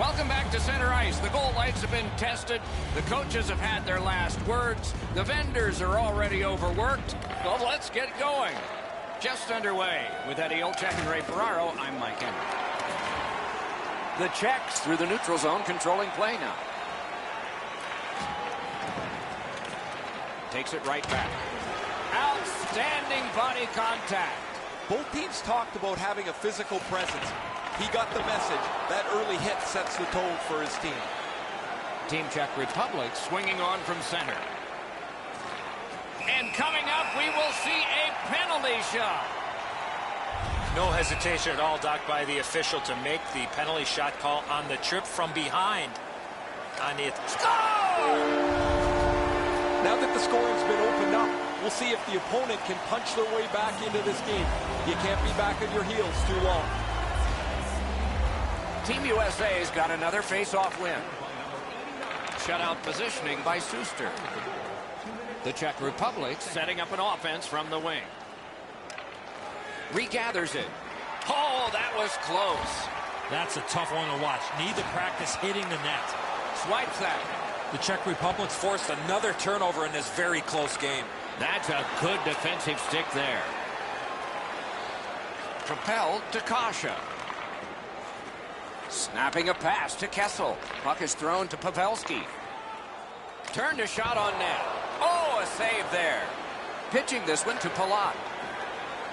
Welcome back to center ice. The goal lights have been tested. The coaches have had their last words. The vendors are already overworked. Well, let's get going. Just underway with Eddie Olczyk and Ray Ferraro. I'm Mike Henry. The Czechs through the neutral zone, controlling play now. Takes it right back. Outstanding body contact. Both teams talked about having a physical presence. He got the message. That early hit sets the tone for his team. Team Czech Republic swinging on from center. And coming up, we will see a penalty shot. No hesitation at all, Doc, by the official to make the penalty shot call on the trip from behind. On it. Score! Now that the scoring's been opened up, we'll see if the opponent can punch their way back into this game. You can't be back on your heels too long. Team USA's got another face-off win. Shutout positioning by Suster. The Czech Republic setting up an offense from the wing. Regathers it. Oh, that was close. That's a tough one to watch. Need to practice hitting the net. Swipes that. The Czech Republic's forced another turnover in this very close game. That's a good defensive stick there. Propelled to Kasha. Snapping a pass to Kessel. Puck is thrown to Pavelski. Turned a shot on net. Oh, a save there. Pitching this one to Palat.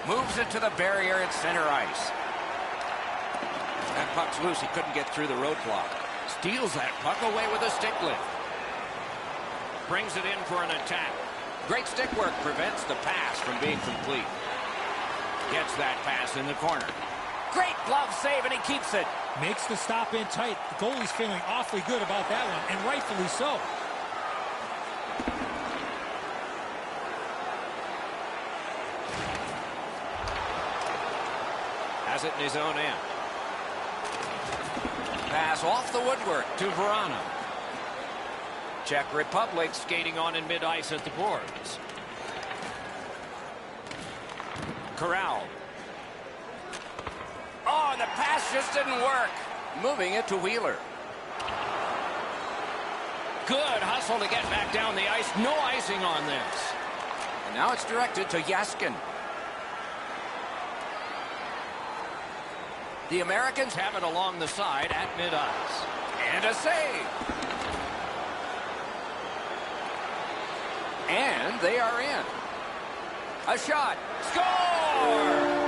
Moves it to the barrier at center ice. That puck's loose. He couldn't get through the roadblock. Steals that puck away with a stick lift. Brings it in for an attack. Great stick work prevents the pass from being complete. Gets that pass in the corner. Great glove save, and he keeps it. Makes the stop in tight. The goalie's feeling awfully good about that one, and rightfully so. Has it in his own end. Pass off the woodwork to Vrana. Czech Republic skating on in mid-ice at the boards. Corral. Oh, the pass just didn't work. Moving it to Wheeler. Good hustle to get back down the ice. No icing on this. And now it's directed to Yaskin. The Americans have it along the side at mid-ice. And a save. And they are in. A shot. Score!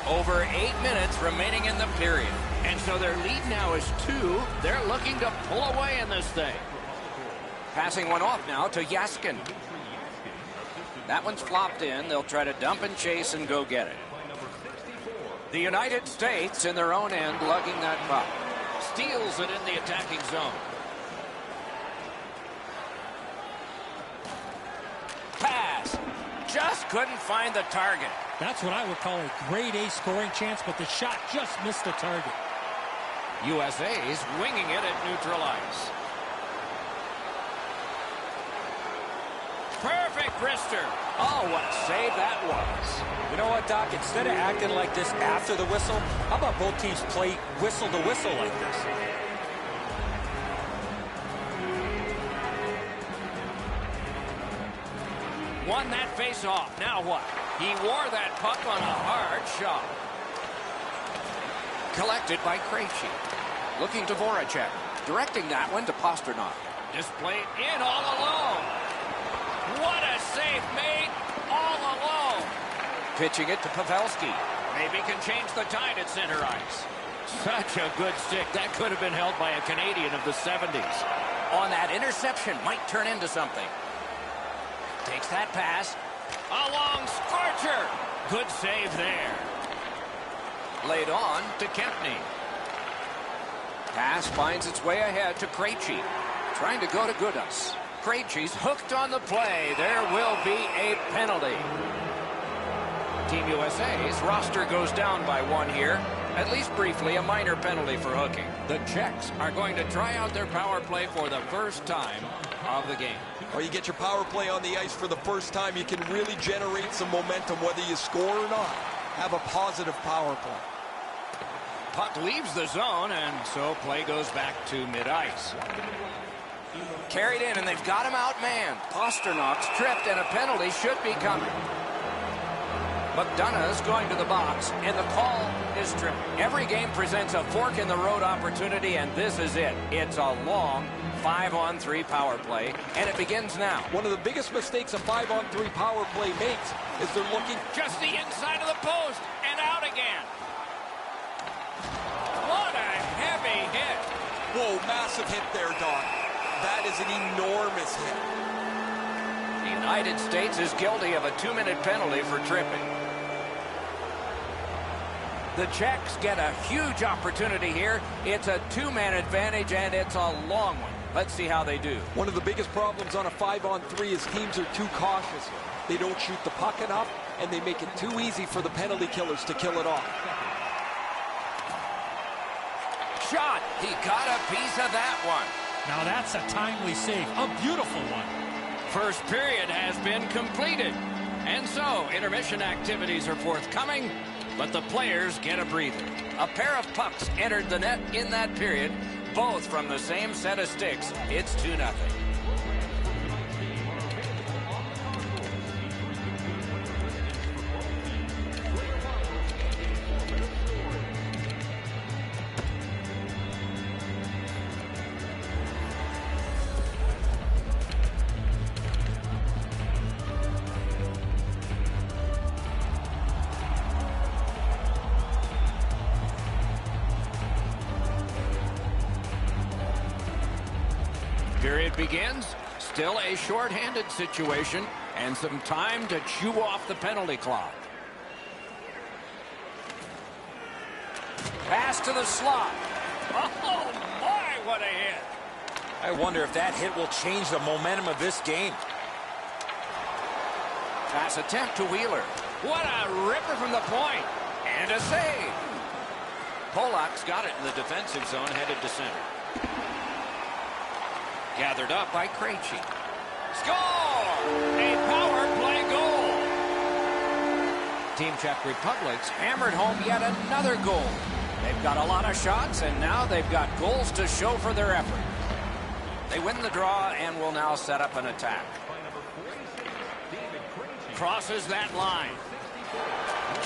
Over 8 minutes remaining in the period. And so their lead now is 2. They're looking to pull away in this thing. Passing one off now to Yaskin. That one's flopped in. They'll try to dump and chase and go get it. The United States in their own end lugging that puck. Steals it in the attacking zone. Pass. Just couldn't find the target. That's what I would call a grade A scoring chance, but the shot just missed the target. USA's winging it at neutral ice. Perfect wrister. Oh, what a save that was. You know what, Doc? Instead of acting like this after the whistle, how about both teams play whistle to whistle like this? Won that face-off. Now what? He wore that puck on a hard shot. Collected by Krejci. Looking to Voracek. Directing that one to Pasternak. Displayed in all alone. What a save made all alone. Pitching it to Pavelski. Maybe can change the tide at center ice. Such a good stick. That could have been held by a Canadian of the 70s. On that interception, might turn into something. Takes that pass. A long scorcher. Good save there. Laid on to Kempney. Pass finds its way ahead to Krejci. Trying to go to Gudas. Krejci's hooked on the play. There will be a penalty. Team USA's roster goes down by 1 here. At least briefly, a minor penalty for hooking. The Czechs are going to try out their power play for the first time of the game. Or you get your power play on the ice for the first time, you can really generate some momentum whether you score or not. Have a positive power play. Puck leaves the zone, and so play goes back to mid-ice. Carried in, and they've got him outmanned. Pasternak tripped, and a penalty should be coming. McDonough is going to the box, and the call is tripping. Every game presents a fork-in-the-road opportunity, and this is it. It's a long 5-on-3 power play, and it begins now. One of the biggest mistakes a 5-on-3 power play makes is they're looking just the inside of the post, and out again. What a heavy hit. Whoa, massive hit there, Don. That is an enormous hit. The United States is guilty of a 2-minute penalty for tripping. The Czechs get a huge opportunity here. It's a 2-man advantage, and it's a long one. Let's see how they do. One of the biggest problems on a 5-on-3 is teams are too cautious. They don't shoot the puck enough, and they make it too easy for the penalty killers to kill it off. Shot. He got a piece of that one. Now that's a timely save. A beautiful one. First period has been completed. And so, intermission activities are forthcoming, but the players get a breather. A pair of pucks entered the net in that period, both from the same set of sticks. It's 2-0. Period begins. Still a short-handed situation and some time to chew off the penalty clock. Pass to the slot. Oh, my, what a hit. I wonder if that hit will change the momentum of this game. Pass attempt to Wheeler. What a ripper from the point. And a save. Polak's got it in the defensive zone, headed to center. Gathered up by Krejci. Score! A power play goal. Team Czech Republic's hammered home yet another goal. They've got a lot of shots, and now they've got goals to show for their effort. They win the draw and will now set up an attack. Crosses that line.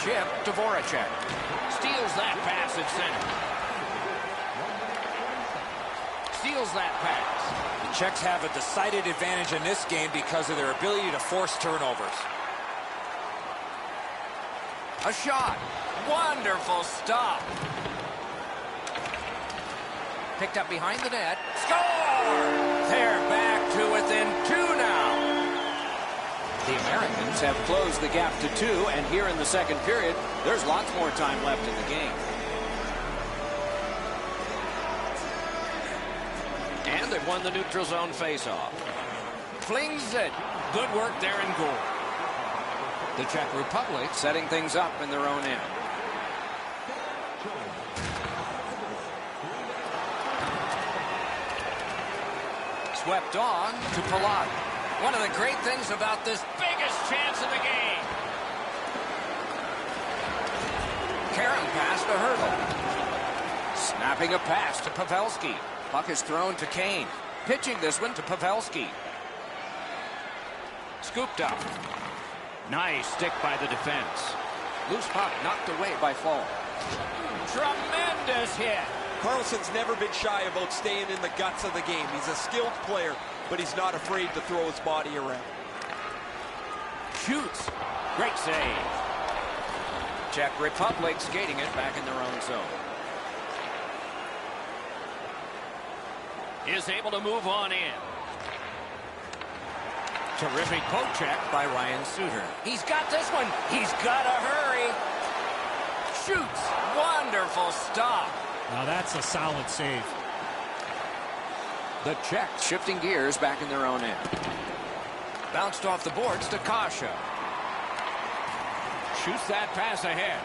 Chip to Voracek. Steals that pass at center. Steals that pass. The Czechs have a decided advantage in this game because of their ability to force turnovers. A shot. Wonderful stop. Picked up behind the net. Score! They're back to within 2 now. The Americans have closed the gap to 2, and here in the second period, there's lots more time left in the game. And they've won the neutral zone faceoff. Flings it. Good work there in goal. The Czech Republic setting things up in their own end. Swept on to Palat. One of the great things about this biggest chance of the game. Karen pass to Hurdle. Snapping a pass to Pavelski. Puck is thrown to Kane. Pitching this one to Pavelski. Scooped up. Nice stick by the defense. Loose puck knocked away by Fall. Tremendous hit. Carlson's never been shy about staying in the guts of the game. He's a skilled player, but he's not afraid to throw his body around. Shoots. Great save. Czech Republic skating it back in their own zone. Is able to move on in. Terrific poke check by Ryan Suter. He's got this one. He's got to hurry. Shoots. Wonderful stop. Now that's a solid save. The Czechs shifting gears back in their own end. Bounced off the boards to Kasha. Shoots that pass ahead.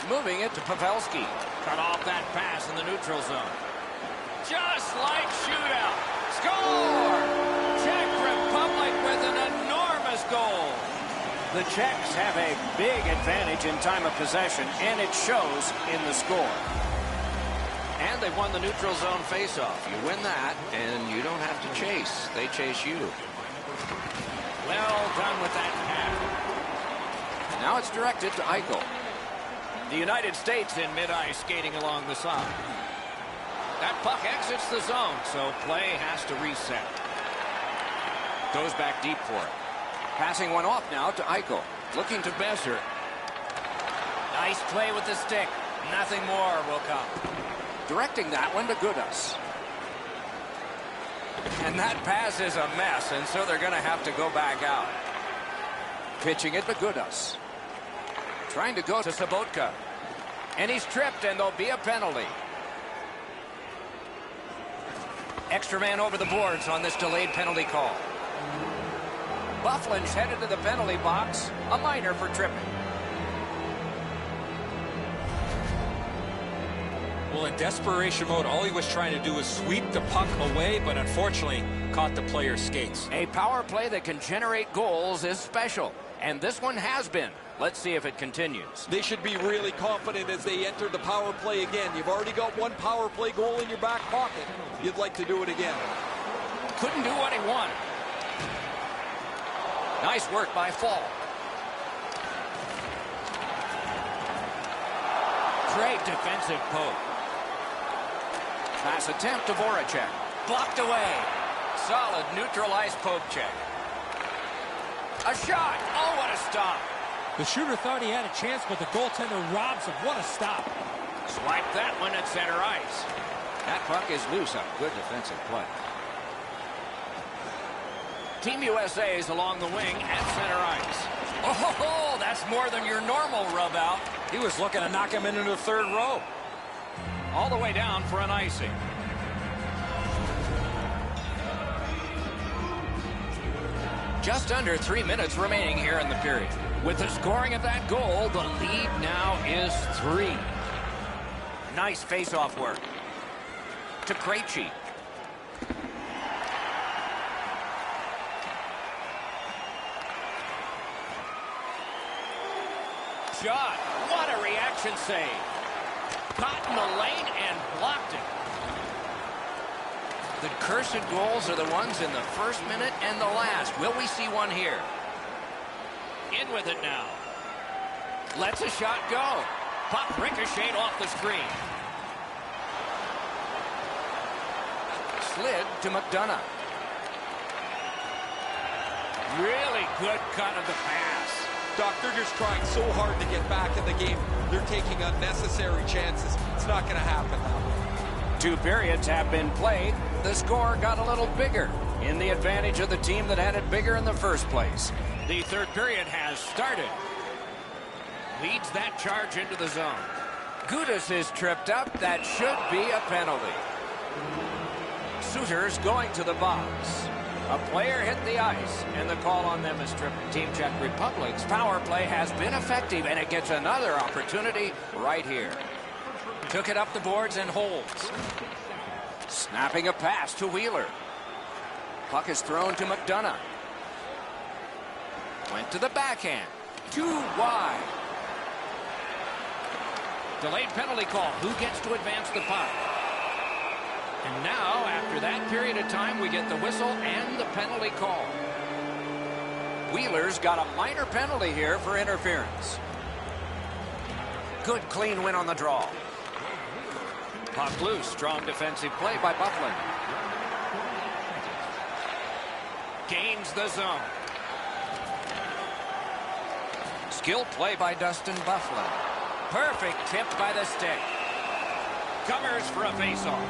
Moving it to Pavelski. Cut off that pass in the neutral zone. Just like shootout. Score! Czech Republic with an enormous goal. The Czechs have a big advantage in time of possession, and it shows in the score. And they've won the neutral zone faceoff. You win that, and you don't have to chase. They chase you. Well done with that pass. Now it's directed to Eichel. The United States in mid-ice skating along the side. That puck exits the zone, so play has to reset. Goes back deep for it. Passing one off now to Eichel. Looking to Besser. Nice play with the stick. Nothing more will come. Directing that one to Gudas. And that pass is a mess, and so they're going to have to go back out. Pitching it to Gudas. Trying to go to Sobotka. And he's tripped, and there'll be a penalty. Extra man over the boards on this delayed penalty call. Bufflin's headed to the penalty box. A minor for tripping. Well, in desperation mode, all he was trying to do was sweep the puck away, but unfortunately caught the player's skates. A power play that can generate goals is special, and this one has been. Let's see if it continues. They should be really confident as they enter the power play again. You've already got one power play goal in your back pocket. You'd like to do it again. Couldn't do what he wanted. Nice work by Fall. Great defensive poke. Pass attempt to Voracek. Blocked away. Solid neutralized poke check. A shot. Oh, what a stop. The shooter thought he had a chance, but the goaltender robs him. What a stop. Swipe that one at center ice. That puck is loose up. Good defensive play. Team USA is along the wing at center ice. Oh, that's more than your normal rub out. He was looking to knock him into the third row. All the way down for an icing. Just under 3 minutes remaining here in the period. With the scoring of that goal, the lead now is 3. Nice face-off work. To Krejci. Shot. What a reaction save. Caught in the lane and blocked it. The cursed goals are the ones in the first minute and the last. Will we see one here? In with it now. Lets a shot go. Puck ricocheted off the screen. Slid to McDonough. Really good cut of the pass. Doc, they're just trying so hard to get back in the game. They're taking unnecessary chances. It's not going to happen that way. 2 periods have been played. The score got a little bigger in the advantage of the team that had it bigger in the first place. The third period has started. Leads that charge into the zone. Gudas is tripped up. That should be a penalty. Suter's going to the box. A player hit the ice, and the call on them is tripping. Team Czech Republic's power play has been effective, and it gets another opportunity right here. Took it up the boards and holds. Snapping a pass to Wheeler. Puck is thrown to McDonough. Went to the backhand. Too wide. Delayed penalty call. Who gets to advance the puck? And now, after that period of time, we get the whistle and the penalty call. Wheeler's got a minor penalty here for interference. Good clean win on the draw. Puck loose. Strong defensive play by Bufflin. Gains the zone. Skill play by Dustin Bufflin. Perfect tip by the stick. Covers for a faceoff.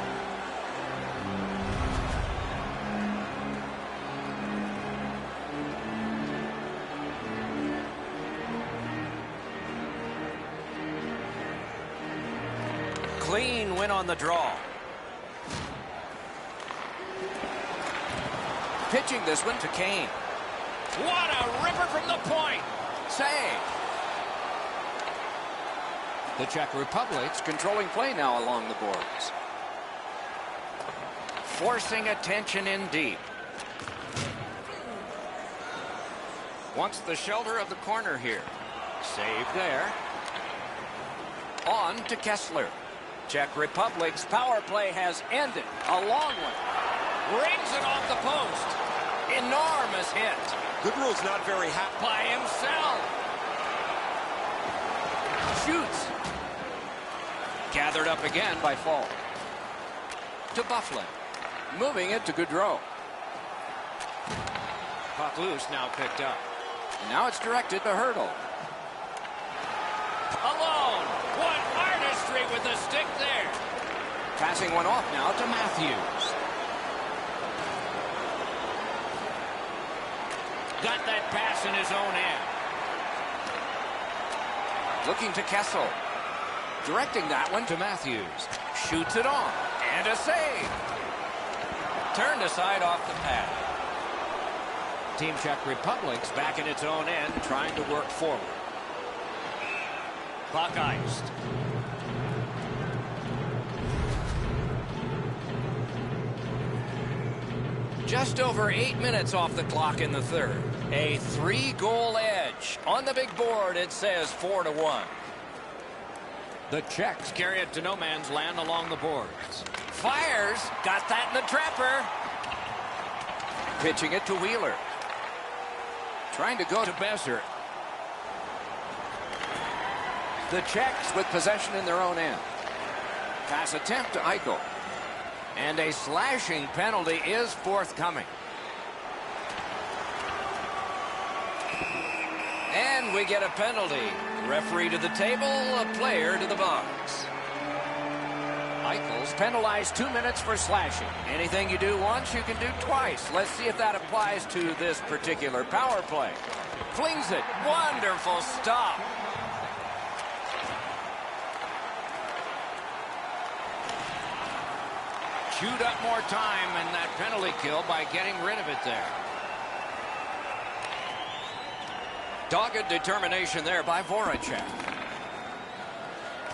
Clean win on the draw. Pitching this one to Kane. What a ripper from the point. Save. The Czech Republic's controlling play now along the boards. Forcing attention in deep. Wants the shelter of the corner here. Save there. On to Kessler. Czech Republic's power play has ended. A long one. Rings it off the post. Enormous hit. Goodrill's not very happy. By himself. Shoots. Gathered up again by Fall. To Bufflin. Moving it to Goodrow. Puck loose, now picked up. Now it's directed to Hurdle. Alone. What artistry with the stick there. Passing one off now to Matthews. Got that pass in his own end. Looking to Kessel. Directing that one to Matthews. Shoots it on. And a save. Turned aside off the pad. Team Czech Republic's back in its own end, trying to work forward. Puck iced. Just over 8 minutes off the clock in the third. A 3-goal edge. On the big board, it says 4-1. The Czechs carry it to no man's land along the boards. Fires. Got that in the trapper. Pitching it to Wheeler. Trying to go to Besser. The Czechs with possession in their own end. Pass attempt to Eichel. And a slashing penalty is forthcoming. And we get a penalty. Referee to the table, a player to the box. Eichel's penalized 2 minutes for slashing. Anything you do once, you can do twice. Let's see if that applies to this particular power play. Flings it. Wonderful stop. Chewed up more time in that penalty kill by getting rid of it there. Dogged determination there by Voracek.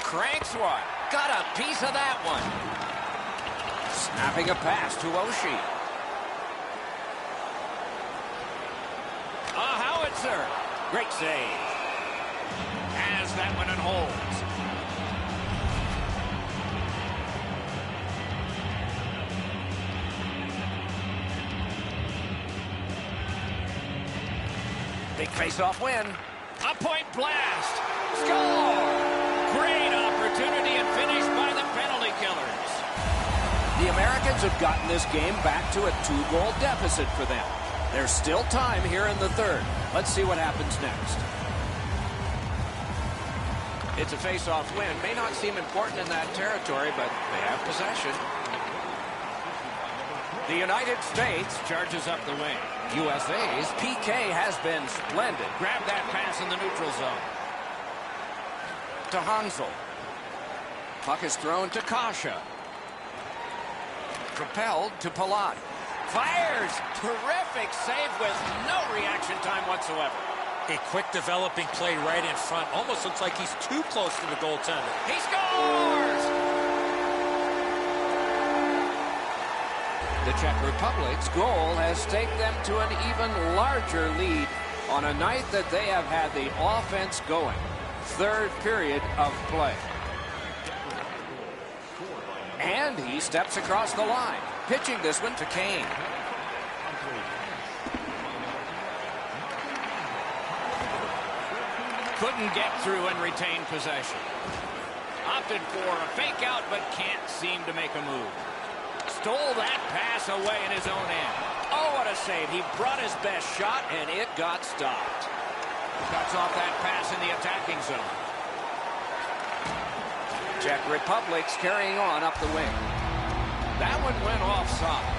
Cranks one. Got a piece of that one. Snapping a pass to Oshie. A howitzer. Great save. Has that one and holds. Big face-off win. A point blast. Score! Great opportunity and finished by the penalty killers. The Americans have gotten this game back to a 2-goal deficit for them. There's still time here in the third. Let's see what happens next. It's a face-off win. May not seem important in that territory, but they have possession. The United States charges up the wing. USA's PK has been splendid. Grab that pass in the neutral zone. To Hansel. Puck is thrown to Kasha. Propelled to Palat. Fires. Terrific save with no reaction time whatsoever. A quick developing play right in front. Almost looks like he's too close to the goaltender. He scores! The Czech Republic's goal has taken them to an even larger lead on a night that they have had the offense going. Third period of play. And he steps across the line, pitching this one to Kane. Couldn't get through and retain possession. Opted for a fake out, but can't seem to make a move. Stole that pass away in his own end. Oh, what a save. He brought his best shot, and it got stopped. Cuts off that pass in the attacking zone. Czech Republic's carrying on up the wing. That one went offside.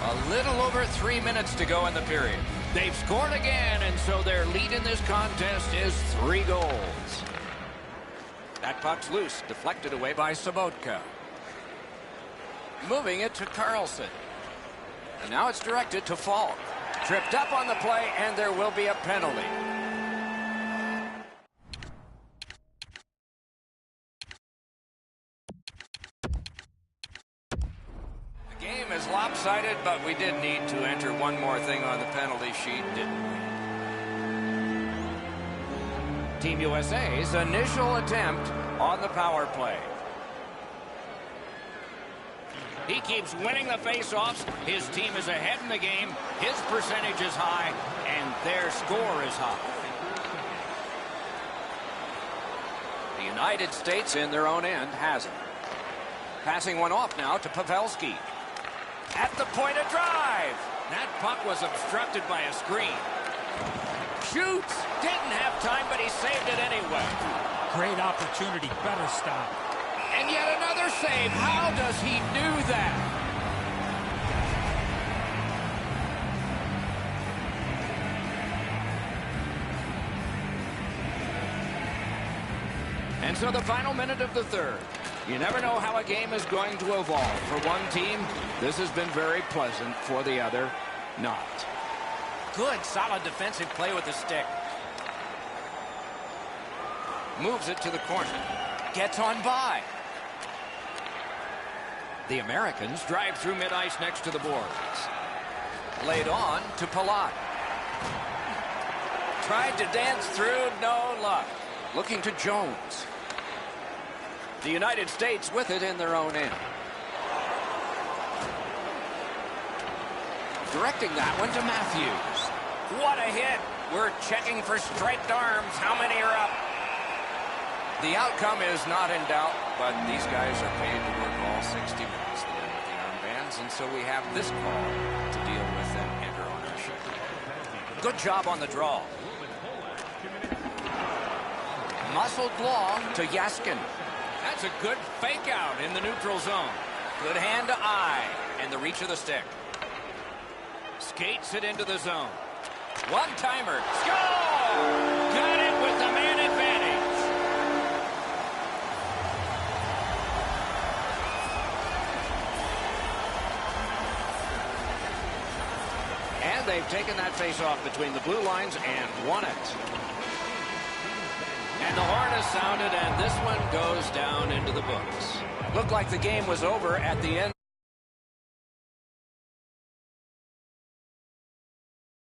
A little over 3 minutes to go in the period. They've scored again, and so their lead in this contest is 3 goals. That puck's loose, deflected away by Sobotka. Moving it to Carlson. And now it's directed to Falk. Tripped up on the play, and there will be a penalty. is lopsided, but we did need to enter one more thing on the penalty sheet, didn't we? Team USA's initial attempt on the power play. He keeps winning the face-offs. His team is ahead in the game. His percentage is high, and their score is high. The United States in their own end has it. Passing one off now to Pavelski. At the point of drive. That puck was obstructed by a screen. Shoots. Didn't have time, but he saved it anyway. Great opportunity. Better stop. And yet another save. How does he do that? And so the final minute of the third. You never know how a game is going to evolve. For one team, this has been very pleasant. For the other, not. Good, solid defensive play with the stick. Moves it to the corner. Gets on by. The Americans drive through mid-ice next to the boards. Laid on to Palat. Tried to dance through, no luck. Looking to Jones. The United States with it in their own end. Directing that one to Matthews. What a hit. We're checking for striped arms. How many are up? The outcome is not in doubt, but these guys are paid to work all 60 minutes, the men with the armbands, and so we have this call to deal with and enter on our shift. Good job on the draw. Muscled long to Yaskin. That's a good fake out in the neutral zone. Good hand to eye and the reach of the stick. Skates it into the zone. One-timer. Score! Got it with the man advantage. And they've taken that face-off between the blue lines and won it. And the horn is sounded, and this one goes down into the books. Looked like the game was over at the end.